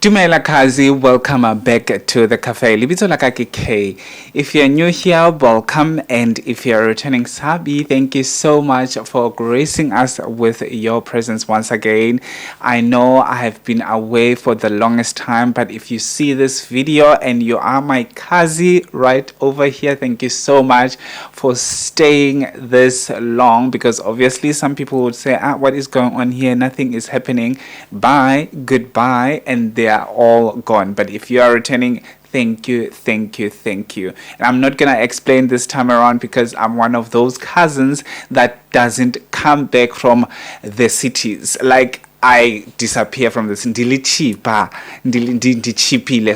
Dumela Kazi, welcome back to the cafe. Libito Lakaki K. If you're new here, welcome, and if you're returning Sabi, thank you so much for gracing us with your presence once again. I know I have been away for the longest time, but if you see this video and you are my Kazi right over here, thank you so much for staying this long, because obviously some people would say, what is going on here? Nothing is happening. Bye, goodbye, and they are all gone. But if you are returning, thank you. And I'm not gonna explain this time around because I'm one of those cousins that doesn't come back from the cities. Like, I disappear from this.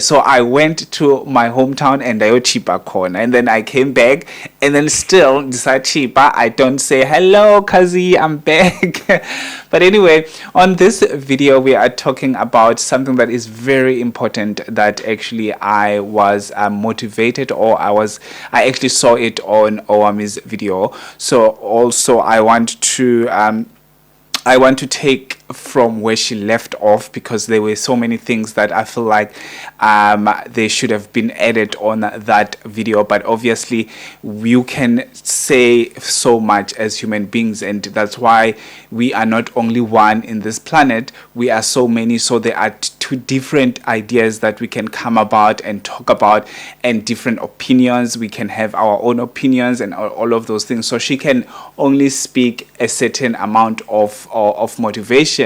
So I went to my hometown and I cheaper corner, and then I came back and then still decide cheaper. I don't say hello, Kazi, I'm back. But anyway, on this video we are talking about something that is very important, that actually I was motivated, or I actually saw it on Owami's video. So also I want to take from where she left off, because there were so many things that I feel like they should have been added on that video. But obviously you can say so much as human beings, and that's why we are not only one in this planet, we are so many. So there are two different ideas that we can come about and talk about, and different opinions. We can have our own opinions and all of those things. So she can only speak a certain amount of motivation,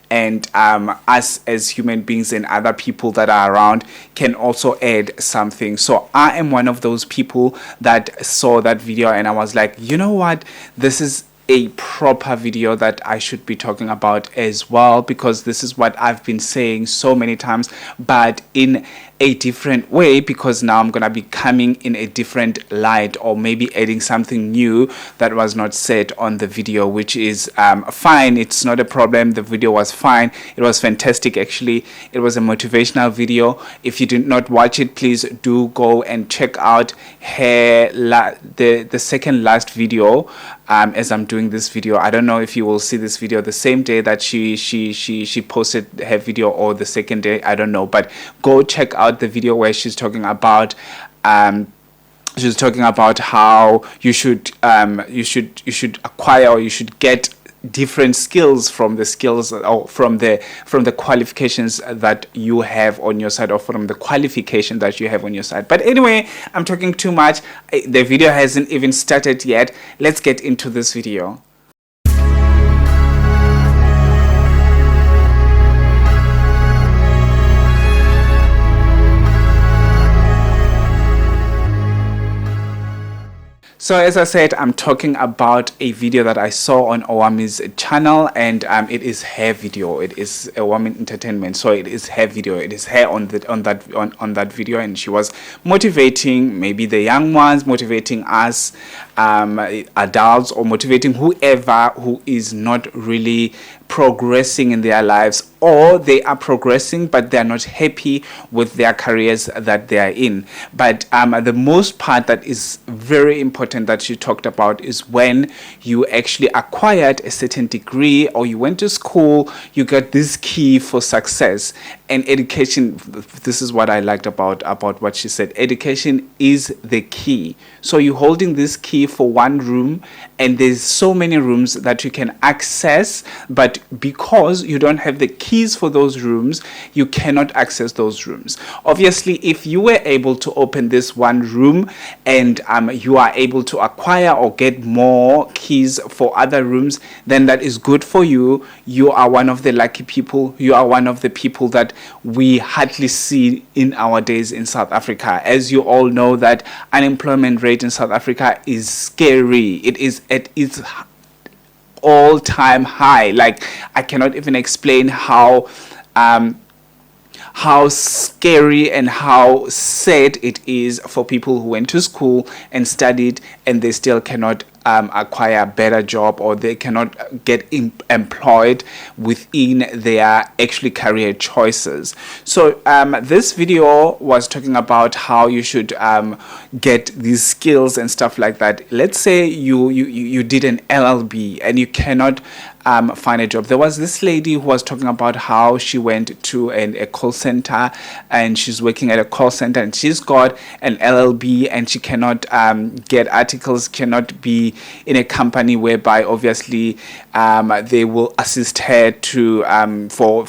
and us as human beings and other people that are around can also add something. So I am one of those people that saw that video and I was like, you know what, this is a proper video that I should be talking about as well, because this is what I've been saying so many times, but in a different way, because now I'm gonna be coming in a different light, or maybe adding something new that was not said on the video, which is fine. It's not a problem. The video was fine. It was fantastic. Actually, it was a motivational video. If you did not watch it, please do go and check out her the second last video. As I'm doing this video, I don't know if you will see this video the same day that she posted her video, or the second day, I don't know, but go check out the video where she's talking about how you should acquire, or you should get different skills from the skills, or from the qualifications that you have on your side, or from the qualification that you have on your side. But anyway, I'm talking too much. The video hasn't even started yet. Let's get into this video. So as I said, I'm talking about a video that I saw on Owami's channel, and it is her video. It is Owami Entertainment, so it is her video. It is her on that video, and she was motivating maybe the young ones, motivating us adults, or motivating whoever who is not really progressing in their lives, or they are progressing but they are not happy with their careers that they are in. But the most part that is very important that she talked about is when you actually acquired a certain degree, or you went to school, you got this key for success. And education, this is what I liked about what she said. Education is the key. So you're holding this key for one room, and there's so many rooms that you can access, but because you don't have the keys for those rooms, you cannot access those rooms. Obviously, if you were able to open this one room, and you are able to acquire or get more keys for other rooms, then that is good for you. You are one of the lucky people. You are one of the people that we hardly see in our days in South Africa. As you all know, that unemployment rate in South Africa is scary. It is at its all-time high. Like, I cannot even explain how scary and how sad it is for people who went to school and studied, and they still cannot acquire a better job, or they cannot get employed within their actually career choices. So this video was talking about how you should get these skills and stuff like that. Let's say you did an LLB and you cannot find a job. There was this lady who was talking about how she went to a call center, and she's working at a call center, and she's got an LLB, and she cannot get articles, cannot be in a company whereby obviously they will assist her to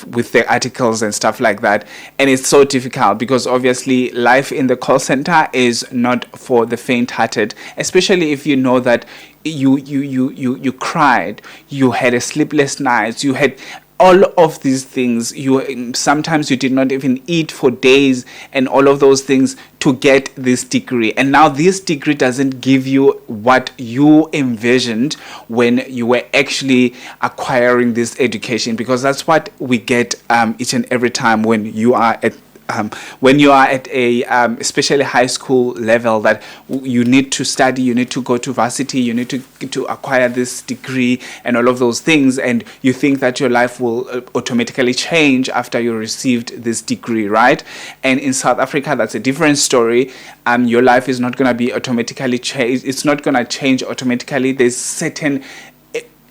with the articles and stuff like that. And it's so difficult because obviously life in the call center is not for the faint-hearted, especially if you know that you cried, you had a sleepless night, you had all of these things, you sometimes you did not even eat for days, and all of those things to get this degree. And now this degree doesn't give you what you envisioned when you were actually acquiring this education, because that's what we get each and every time when you are at a especially high school level, that you need to study, you need to go to varsity, you need to acquire this degree and all of those things, and you think that your life will automatically change after you received this degree, right? And in South Africa, that's a different story. Your life is not going to be automatically changed. It's not going to change automatically. There's certain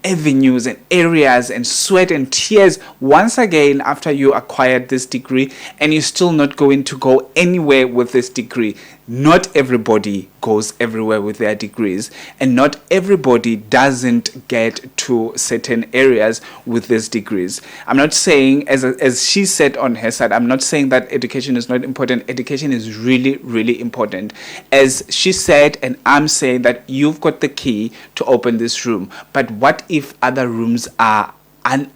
avenues and areas and sweat and tears once again after you acquired this degree, and you're still not going to go anywhere with this degree. Not everybody goes everywhere with their degrees, and not everybody doesn't get to certain areas with these degrees. I'm not saying, as she said on her side, I'm not saying that education is not important. Education is really, really important. As she said, and I'm saying that you've got the key to open this room, but what if other rooms are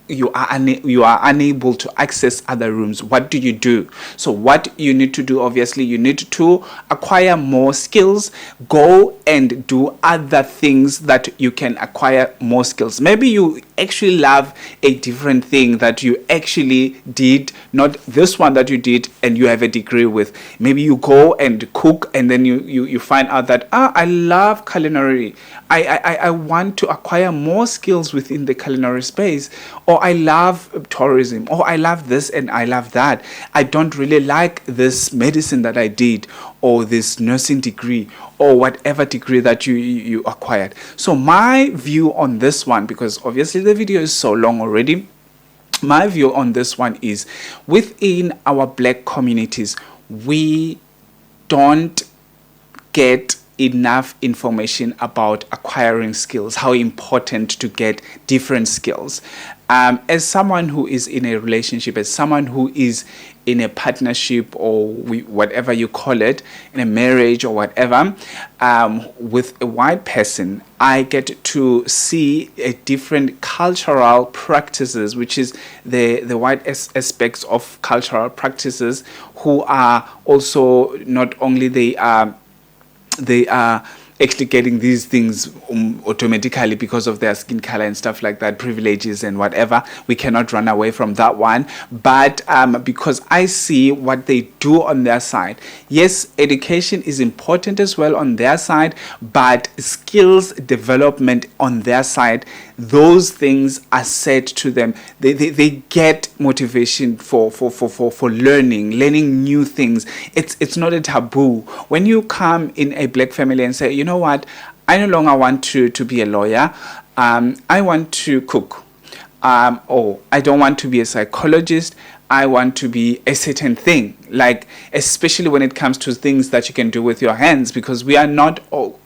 you are unable to access other rooms? What do you do? So what you need to do, obviously, you need to acquire more skills. Go and do other things that you can acquire more skills. Maybe you actually love a different thing that you actually did, not this one that you did and you have a degree with. Maybe you go and cook, and then you find out that I love culinary. I want to acquire more skills within the culinary space, or I love tourism, or I love this and I love that. I don't really like this medicine that I did, or this nursing degree, or whatever degree that you acquired. So my view on this one, because obviously the video is so long already, my view on this one is, within our black communities, we don't get enough information about acquiring skills, how important to get different skills. As someone who is in a relationship, as someone who is in a partnership, or whatever you call it, in a marriage or whatever, with a white person, I get to see a different cultural practices, which is the white aspects of cultural practices, who are also not only they are actually getting these things automatically because of their skin color and stuff like that, privileges and whatever. We cannot run away from that one. But because I see what they do on their side, yes, education is important as well on their side, but skills development on their side, those things are said to them. They get motivation for learning new things. It's not a taboo. When you come in a black family and say, you know what, I no longer want to be a lawyer, I want to cook, or I don't want to be a psychologist, I want to be a certain thing, like especially when it comes to things that you can do with your hands, because we are not all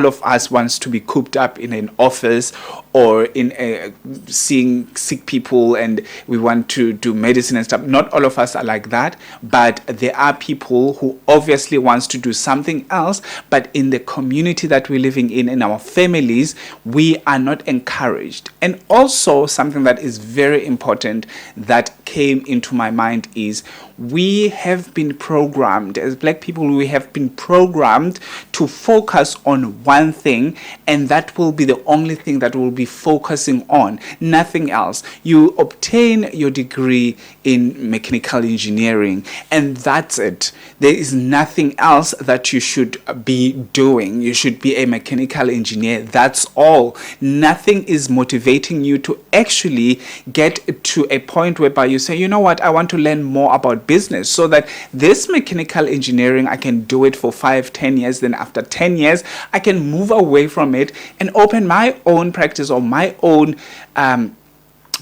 of us wants to be cooped up in an office or in seeing sick people, and we want to do medicine and stuff. Not all of us are like that, but there are people who obviously wants to do something else. But in the community that we're living in our families, we are not encouraged. And also something that is very important that came into my mind is, we have been programmed, as black people, we have been programmed to focus on one thing, and that will be the only thing that we'll be focusing on, nothing else. You obtain your degree in mechanical engineering, and that's it. There is nothing else that you should be doing. You should be a mechanical engineer, that's all. Nothing is motivating you to actually get to a point whereby you say, you know what, I want to learn more about business, so that this mechanical engineering, I can do it for 5-10 years, then after 10 years, I can move away from it and open my own practice or my own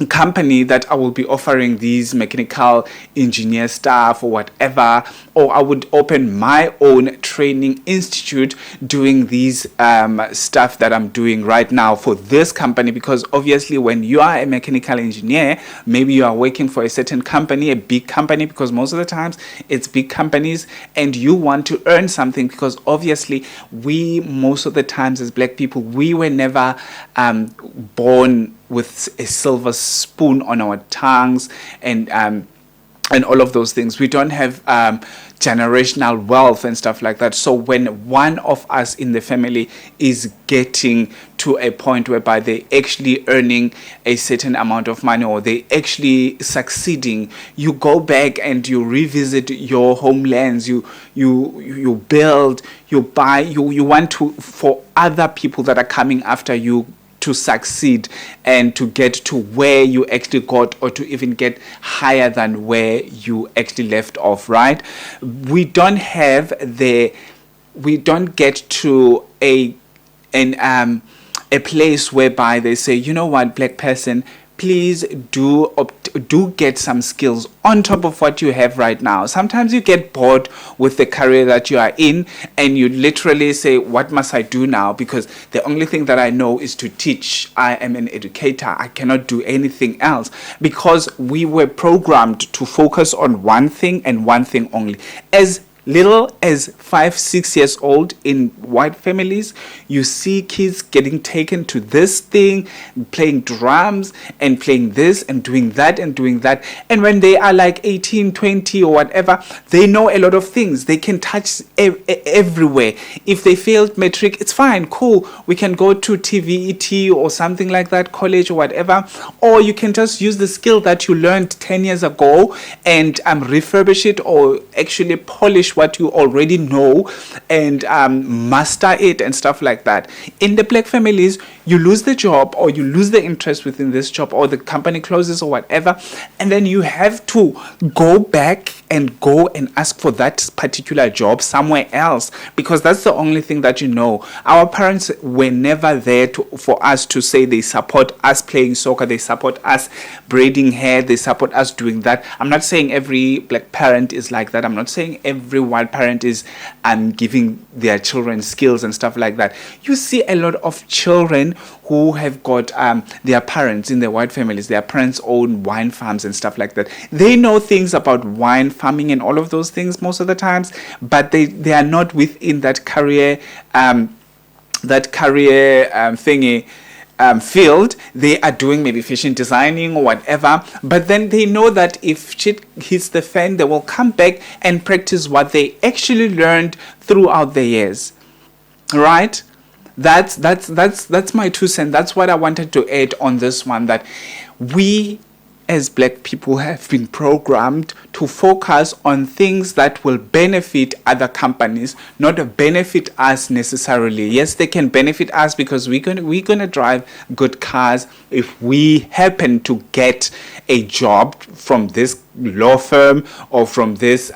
company that I will be offering these mechanical engineer stuff or whatever, or I would open my own training institute doing these stuff that I'm doing right now for this company. Because obviously when you are a mechanical engineer, maybe you are working for a certain company, a big company, because most of the times it's big companies, and you want to earn something, because obviously we, most of the times as Black people, we were never born with a silver spoon on our tongues and all of those things. We don't have generational wealth and stuff like that. So when one of us in the family is getting to a point whereby they actually earning a certain amount of money, or they actually succeeding, you go back and you revisit your homelands, you build, you buy, you want to, for other people that are coming after you to succeed and to get to where you actually got, or to even get higher than where you actually left off, right? We don't get to a place whereby they say, you know what, Black person, please do get some skills on top of what you have right now. Sometimes you get bored with the career that you are in, and you literally say, what must I do now? Because the only thing that I know is to teach. I am an educator. I cannot do anything else, because we were programmed to focus on one thing and one thing only. As little as 5-6 years old in white families, you see kids getting taken to this thing, playing drums and playing this and doing that and doing that. And when they are like 18, 20 or whatever, they know a lot of things. They can touch everywhere. If they failed matric, it's fine, cool. We can go to TVET or something like that, college or whatever. Or you can just use the skill that you learned 10 years ago and refurbish it, or actually polish what you already know and master it and stuff like that. In the Black families, you lose the job, or you lose the interest within this job, or the company closes or whatever, and then you have to go back and go and ask for that particular job somewhere else, because that's the only thing that you know. Our parents were never there for us to say they support us playing soccer, they support us braiding hair, they support us doing that. I'm not saying every Black parent is like that. I'm not saying every white parent is giving their children skills and stuff like that. You see a lot of children who have got their parents in their white families, their parents own wine farms and stuff like that. They know things about wine farming and all of those things most of the times, but they are not within that career thingy field. They are doing maybe fashion designing or whatever, but then they know that if shit hits the fan, they will come back and practice what they actually learned throughout the years, right? That's my 2 cents. That's what I wanted to add on this one, that we as Black people have been programmed to focus on things that will benefit other companies, not benefit us necessarily. Yes, they can benefit us because we're gonna drive good cars if we happen to get a job from this law firm or from this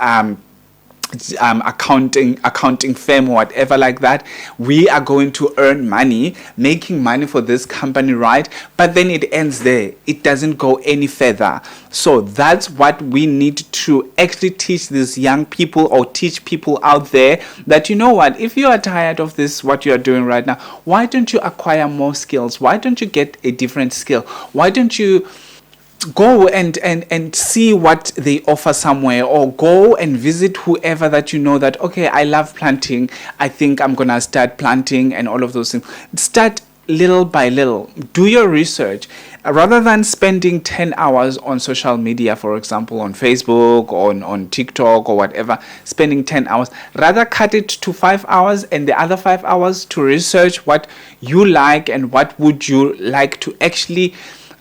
accounting firm or whatever like that. We are going to earn money, making money for this company, right? But then it ends there. It doesn't go any further. So that's what we need to actually teach these young people, or teach people out there, that you know what, if you are tired of this, what you are doing right now, why don't you acquire more skills? Why don't you get a different skill? Why don't you go and see what they offer somewhere, or go and visit whoever that you know that, okay, I love planting, I think I'm gonna start planting and all of those things. Start little by little. Do your research. Rather than spending 10 hours on social media, for example, on Facebook, on TikTok or whatever, spending 10 hours, rather cut it to 5 hours, and the other 5 hours to research what you like and what would you like to actually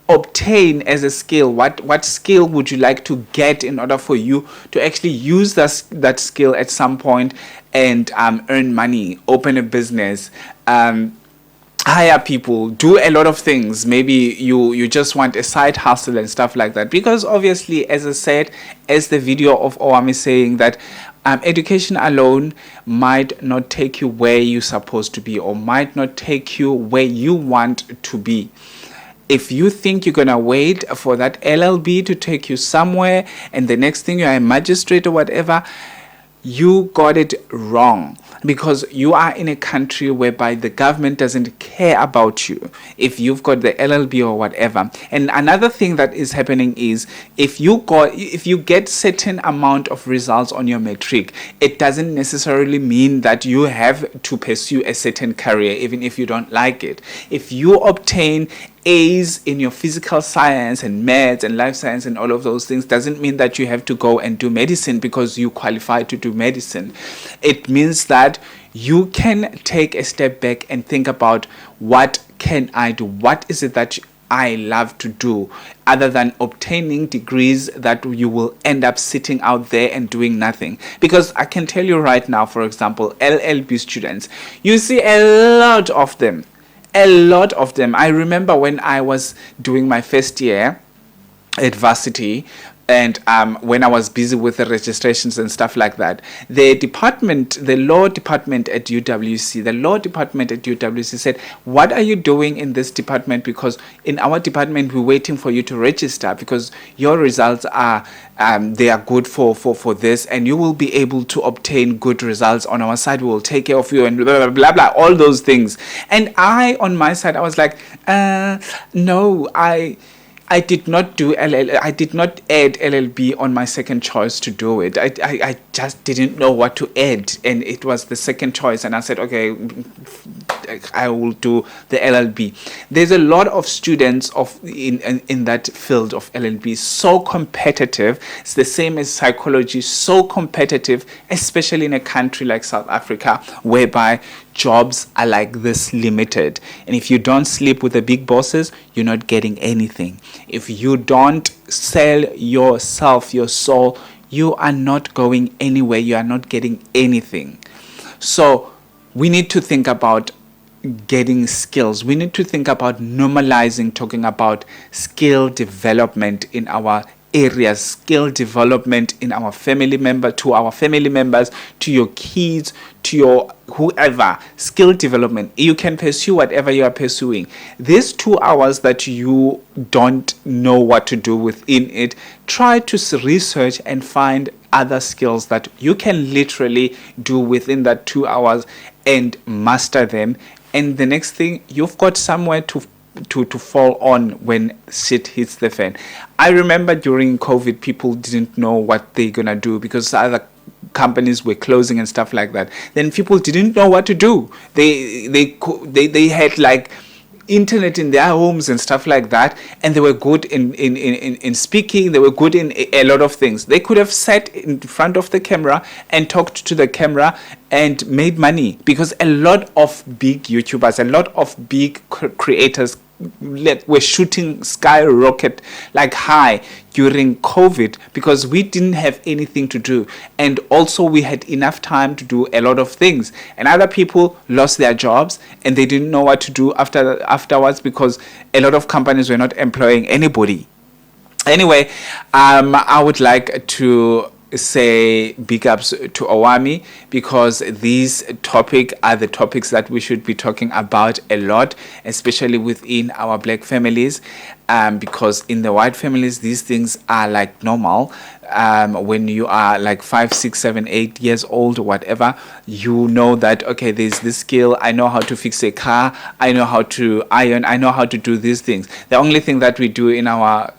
obtain as a skill. What skill would you like to get in order for you to actually use that skill at some point and earn money, open a business, hire people, do a lot of things. Maybe you just want a side hustle and stuff like that, because obviously, as I said, as the video of Owami saying that education alone might not take you where you're supposed to be, or might not take you where you want to be. If you think you're going to wait for that LLB to take you somewhere, and the next thing you're a magistrate or whatever, you got it wrong, because you are in a country whereby the government doesn't care about you if you've got the LLB or whatever. And another thing that is happening is, if you get certain amount of results on your matric, it doesn't necessarily mean that you have to pursue a certain career even if you don't like it. If you obtain A's in your physical science and maths and life science and all of those things, doesn't mean that you have to go and do medicine because you qualify to do medicine. It means that you can take a step back and think about, what can I do? What is it that I love to do, other than obtaining degrees that you will end up sitting out there and doing nothing? Because I can tell you right now, for example, LLB students, you see a lot of them. I remember when I was doing my first year at varsity, and when I was busy with the registrations and stuff like that, the law department at UWC said, what are you doing in this department? Because in our department, we're waiting for you to register, because your results are they are good for this, and you will be able to obtain good results on our side. We will take care of you, and blah blah blah blah, all those things. And I, on my side, I was like, no, I did not do I did not add LLB on my second choice to do it. I just didn't know what to add, and it was the second choice, and I said, okay, I will do the LLB. There's a lot of students in that field of LLB, so competitive. It's the same as psychology, so competitive, especially in a country like South Africa, whereby jobs are like this limited. And if you don't sleep with the big bosses, you're not getting anything. If you don't sell yourself, your soul, you are not going anywhere. You are not getting anything. So we need to think about getting skills. We need to think about normalizing talking about skill development in our areas, skill development in our family members, to your kids, to your whoever. Skill development. You can pursue whatever you are pursuing. These 2 hours that you don't know what to do within it, try to research and find other skills that you can literally do within that 2 hours and master them. And the next thing, you've got somewhere to fall on when shit hits the fan. I remember during COVID, people didn't know what they're gonna do because other companies were closing and stuff like that. Then people didn't know what to do. They had like internet in their homes and stuff like that, and they were good in speaking. They were good in a lot of things. They could have sat in front of the camera and talked to the camera and made money, because a lot of big YouTubers, a lot of big creators were shooting skyrocket like high during COVID, because we didn't have anything to do, and also we had enough time to do a lot of things. And other people lost their jobs and they didn't know what to do afterwards, because a lot of companies were not employing anybody. Anyway, I would like to say big ups to Owami, because these topics are the topics that we should be talking about a lot, especially within our black families, because in the white families these things are like normal. When you are like 5, 6, 7, 8 years old or whatever, you know that, okay, there's this skill, I know how to fix a car, I know how to iron, I know how to do these things. The only thing that we do in our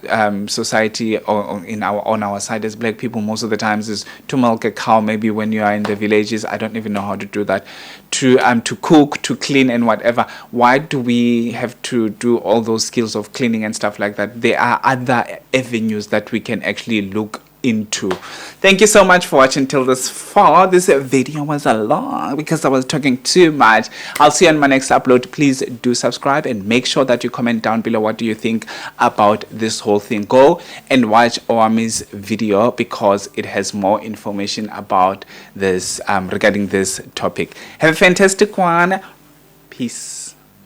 society, or on our side as black people most of the times, is to milk a cow. Maybe when you are in the villages, I don't even know how to do that, to cook, to clean and whatever. Why do we have to do all those skills of cleaning and stuff like that? There are other avenues that we can actually look into. Thank you so much for watching till this far. This video was a long because I was talking too much. I'll see you on my next upload. Please do subscribe and make sure that you comment down below what do you think about this whole thing. Go and watch Owami's video, because it has more information about this regarding this topic. Have a fantastic one. Peace.